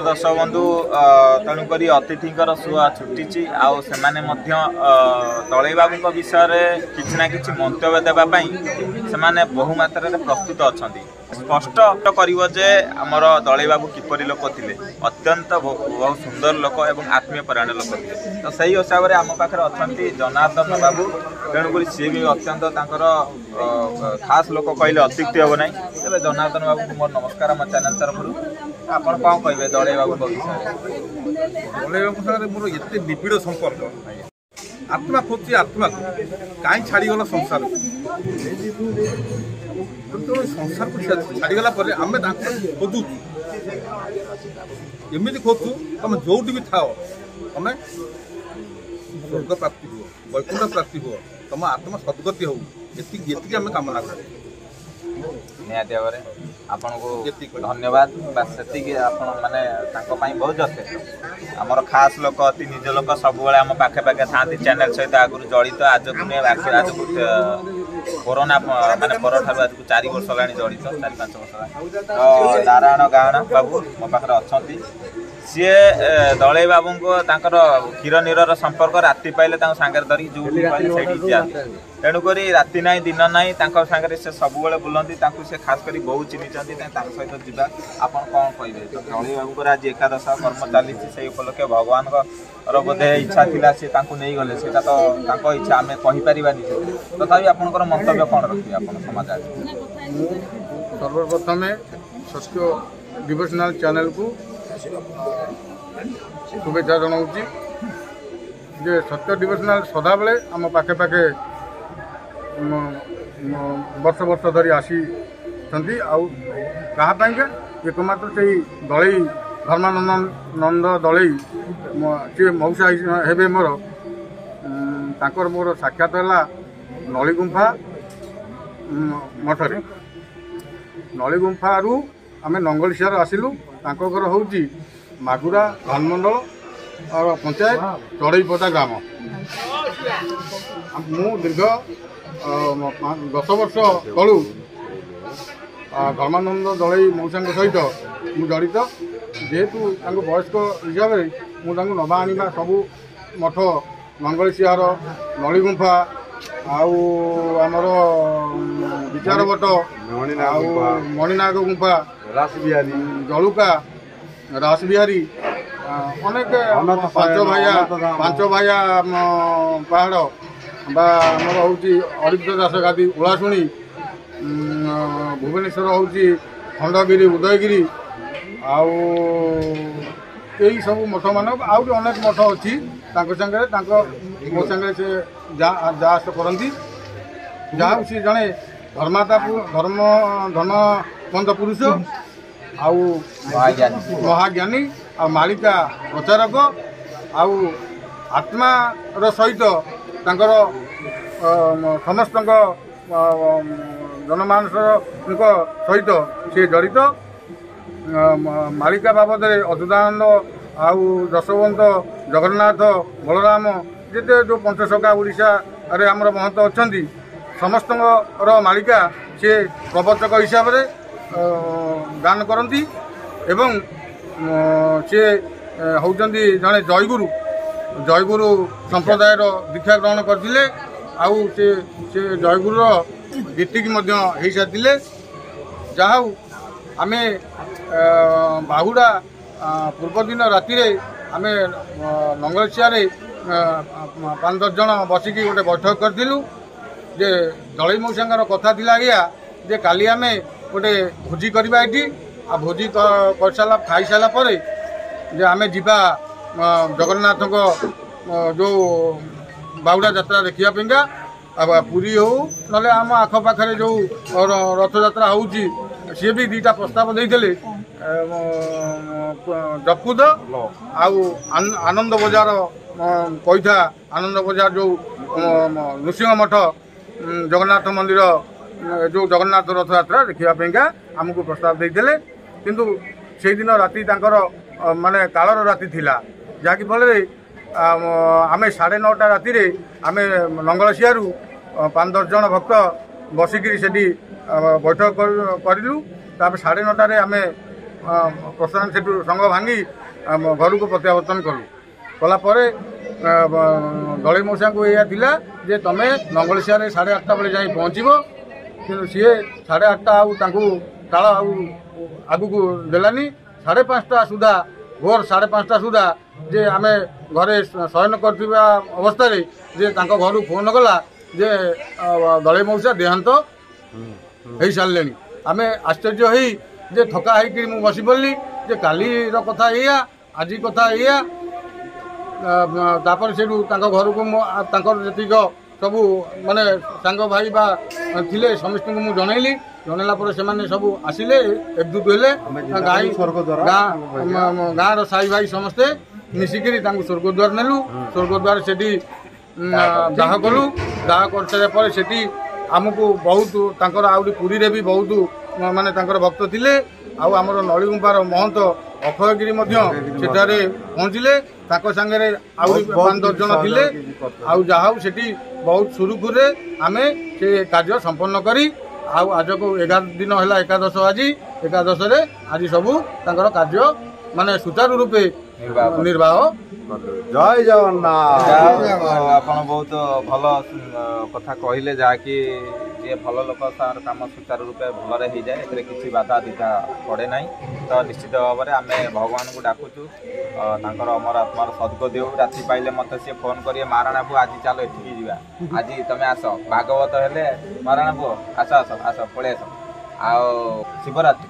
नमस्कार दर्शक बंधु तेणुक अतिथिंकर सुआ छुटी आउ से दलई बाबू विषय किसी ना कि मंतव्य देवाई बहु मात्रा प्रस्तुत अच्छा स्पष्ट करे आमर दलई बाबू किपरि लोक थे अत्यंत बहुत सुंदर लोक और आत्मीय परायण लोक थे तो सही हिसाब से आम पाखे अच्छा जनार्दन बाबू तेणुक सी भी अत्यंत खास लोक कहले अत्युक्ति हम ना तेज जनार्दन बाबू को मोर नमस्कार आम चैनल तरफ आपण कौन कहे दलई बाबू विषय दलई बाबू सागर मोर एत निबिड़ संपर्क आत्मा खोजी आत्मा कहीं छाड़गला संसार संसार को छाड़गला आम खोजु एमती खोजु तुम जो भी था तुम स्वर्ग प्राप्ति हो वैकुंठ प्राप्ति हो तुम आत्मा सद्गति हो ये आम कामना कर निहाती भाव में आपन को धन्यवाद बस से आपण माने बहुत जस्ते आमर खास लोक अति निज लोक सब आम पाखे पाखे था चैनल सहित आगुरी जड़ित आज को कोरोना माने पर आज को 4 वर्ष है जड़ित 4-5 वर्ष तो नारायण गाण बाबू मो पाखे अच्छा सी दलई बाबू को क्षीर नीर संपर्क राति पाइले सांगे धरिक जो तेणुक राति ना दिन ना सांगे से सब बुलती से खास कर बहुत चिन्ह सहित जावा आप कौन कहे तो दलई बाबू आज एकादश कर्म चली से उपलक्षे भगवान बोधे इच्छा थी सी नहीं गले से तो इच्छा आम कहीपर तथा आपंकर मंतव्य कौन रखिए आप समाज सर्वप्रथम सत्य डिवोशनल चैनल को शुभेच्छा जनाऊँगी जे सत्य डिवोशनल सदा बेले आम पाखे पाखे वर्ष वर्ष धरी आसी कहाँपाई एकमात्र से दलई धर्मानंद दलई सी मौसा हे मोर तांकर मोर साक्षात है नलीगुंफा मठरे नलीगुंफा रू आम नंगलसियार आसिलु तांको घर हूँ मागुरा धानमंडल और पंचायत चढ़ईपदा ग्राम मु दीर्घ 10 वर्ष तलू धर्मानंद दलई मौसा सहित मु जड़ित जेहेतु वयस्क हिसाब से मुझे नवा आना सबू मठ मंगलसियार नलीगुंफा आमर विचारवट मणिनाग गुंफा जलुका रासबिहारी अनेक पांच भाइया पहाड़ आमर हूँ अरिक्त दास गादी ओलाशुणी भुवनेश्वर हूँ खंडगिरी उदयगिरी यही सब मठ मान आउट अनेक मठ अच्छी मो सांगे से जास करती जहाँ सी जड़े धर्माता धर्मवंत पुरुष आउ महाज्ञानी आ मालिका प्रचारक आउ आत्मा सहित समस्त जनमानस सहित सी जड़ित मालिका बाबद अच्युतानंद आउ जशवंत जगन्नाथ बलराम जिते जो पंचसखा ओडिशा रे आमर महंत अच्छा समस्त मालिका सी प्रवर्तक हिसाब से गान करती एवं सी होती जड़े जयगुरु संप्रदाय दीक्षा ग्रहण करते आउ से जयगुरु गीति की सारी जहाँ आम बाहुड़ा पूर्व दिन राति आम नंगलसियार 5-10 जन बसिकी गोटे बैठक करूँ जे दलई मौसा कथा थी आज्ञा जे काली आम गोटे भोजी करवा ये आ भोजी कर सारा खाई सारापर जे आम जीवा जगन्नाथ जो बाहुड़ा यात्रा देखापा पुरी हो ना आम आखपाखे जो रथ यात्रा हो सी भी 2टा प्रस्ताव देते जपुद आनंद बजार पैठा आनंद बजार जो नृसिंह मठ जगन्नाथ मंदिर जो जगन्नाथ रथ यात्रा देखापा आमको प्रस्ताव देते किंतु से दिन राति माने कालर राति थिला जहाँकि फल आम 9:30 राति आम नंगलसियारू 5-10 जन भक्त बसिकी से बैठक करूँ 9:30 आम ପ୍ରଶାନ୍ତ ସେଠୁ ସଂଘ ଭାଙ୍ଗି ଘରକୁ ପ୍ରତ୍ୟାବର୍ତ୍ତନ କଲା ପରେ ଦଳେଇ ମଉସାଙ୍କୁ ଏଇଆ ଥିଲା ଯେ ତମେ ନଙ୍ଗଳସିଆରେ 8:30 ବେଳେ ଯାଇ ପହଞ୍ଚିବ। କିନ୍ତୁ ସିଏ 8:30 ଆଉ ତାଙ୍କୁ କାଳ ଆଉ ଆଗକୁ ଦେଲାନି। 5:30 ସୁଦ୍ଧା ଭୋର 5:30 ସୁଦ୍ଧା ଯେ ଆମେ ଘରେ ଶୟନ କରିଥିବା ଅବସ୍ଥାରେ ଯେ ତାଙ୍କ ଘରୁ ଫୋନ୍ ଗଲା ଯେ ଦଳେଇ ମଉସା ଦେହାନ୍ତ ହେଇସାରିଲେଣି। ଆମେ ଆଶ୍ଚର୍ଯ୍ୟ ହେଇ ଯେ ଥକା ହେଇକି ମୁଁ ବସି ପଡ଼ିଲି ଯେ କାଲିର କଥା ଏଇଆ, ଆଜି କଥା ଏଇଆ। ତାପରେ ସେଠୁ ତାଙ୍କ ଘରକୁ ତାଙ୍କର ଯେତିକ ସବୁ ମାନେ ସାଙ୍ଗ ଭାଇ ବା ଥିଲେ ସମସ୍ତଙ୍କୁ ମୁଁ ଜଣେଇଲି। ଜଣେଇଲା ପରେ ସେମାନେ ସବୁ ଆସିଲେ, ଏକଜୁଟ ହେଲେ। ଗାଁର ସାହି ଭାଇ ସମସ୍ତେ ମିଶିକିରି ତାଙ୍କୁ ସ୍ୱର୍ଗଦ୍ୱାର ନେଲୁ। ସ୍ୱର୍ଗଦ୍ୱାର ସେଠି ଦାହ କଲୁ। ଦାହ କରିସାରିଲା ପରେ ସେଠି ଆମକୁ ବହୁତ ତାଙ୍କର ଆହୁରି ପୁରୀରେ ବି ବହୁତ ମାନେ ତାଙ୍କର ଭକ୍ତ ଥିଲେ। ଆଉ ଆମର ନଳିଗୁମ୍ପାର ମହନ୍ତ ଅକ୍ଷୟଗିରି ମଧ୍ୟ ସେଠାରେ ପହଞ୍ଚିଲେ। ତାଙ୍କ ସାଙ୍ଗରେ ଆହୁରି 5-10 ଜଣ ଥିଲେ। ଆଉ ଯାହା ହଉ ସେଠି ବହୁତ ସୁରୁଖୁରୁରେ ଆମେ ସେ କାର୍ଯ୍ୟ ସମ୍ପନ୍ନ କରି ଆଉ ଆଜକୁ 11 ଦିନ ହେଲା ଏକାଦଶ। ଆଜି ଏକାଦଶରେ ଆଜି ସବୁ ତାଙ୍କର କାର୍ଯ୍ୟ ମାନେ ସୁଚାରୁ ରୂପେ ନିର୍ବାହ। ଜୟ ଜଗନ୍ନାଥ। ଆପଣ ବହୁତ ଭଲ କଥା କହିଲେ, ଯାହାକି ଯିଏ ଭଲ ଲୋକ ତାର କାମ ସୁଚାରୁ ରୂପେ ଭଲରେ ହେଇଯାଏ, ଏଥିରେ କିଛି ବାଧା ଦିଧା ପଡ଼େ ନାହିଁ। ତ ନିଶ୍ଚିତ ଭାବରେ ଆମେ ଭଗବାନଙ୍କୁ ଡାକୁଛୁ ତାଙ୍କର ଅମର ଆତ୍ମାର ସଦ୍ଗତି ହେଉ। ରାତି ପାଇଲେ ମୋତେ ସିଏ ଫୋନ୍ କରିବେ, ମହାରାଣା ପୁଅ ଆଜି ଚାଲ ଏଠିକି ଯିବା, ଆଜି ତମେ ଆସ। ଭାଗବତ ହେଲେ ମହାରାଣା ପୁଅ ଆସ ଆସ ଆସ ପଳେଇ ଆସ। ଆଉ ଶିବରାତ୍ରି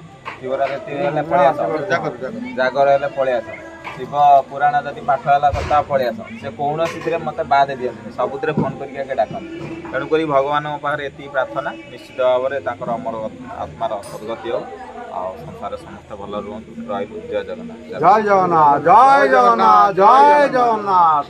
ହେଲେ ପଳେଇ ଆସ, ଜାଗର ହେଲେ ପଳେଇ ଆସ, ଶିବ ପୁରାଣ ଯଦି ପାଠ ହେଲା ସପ୍ତାହ ପଳେଇ ଆସ। ସେ କୌଣସିଥିରେ ମୋତେ ବାଦ ଦିଅନ୍ତିନି, ସବୁଥିରେ ଫୋନ୍ କରିକି ଆଗେ ଡାକନ୍ତି। ତେଣୁକରି ଭଗବାନଙ୍କ ପାଖରେ ଏତିକି ପ୍ରାର୍ଥନା, ନିଶ୍ଚିତ ଭାବରେ ତାଙ୍କର ଅମର ଆତ୍ମାର ସଦ୍ଗତି ହେଉ। ଆଉ ସଂସାରରେ ସମସ୍ତେ ଭଲ ରୁହନ୍ତୁ। ରହିବୁ। ଜୟ ଜଗନ୍ନାଥ। ଜୟ ଜଗନ୍ନାଥ। ଜୟ ଜଗନ୍ନାଥ। ଜୟ ଜଗନ୍ନାଥ।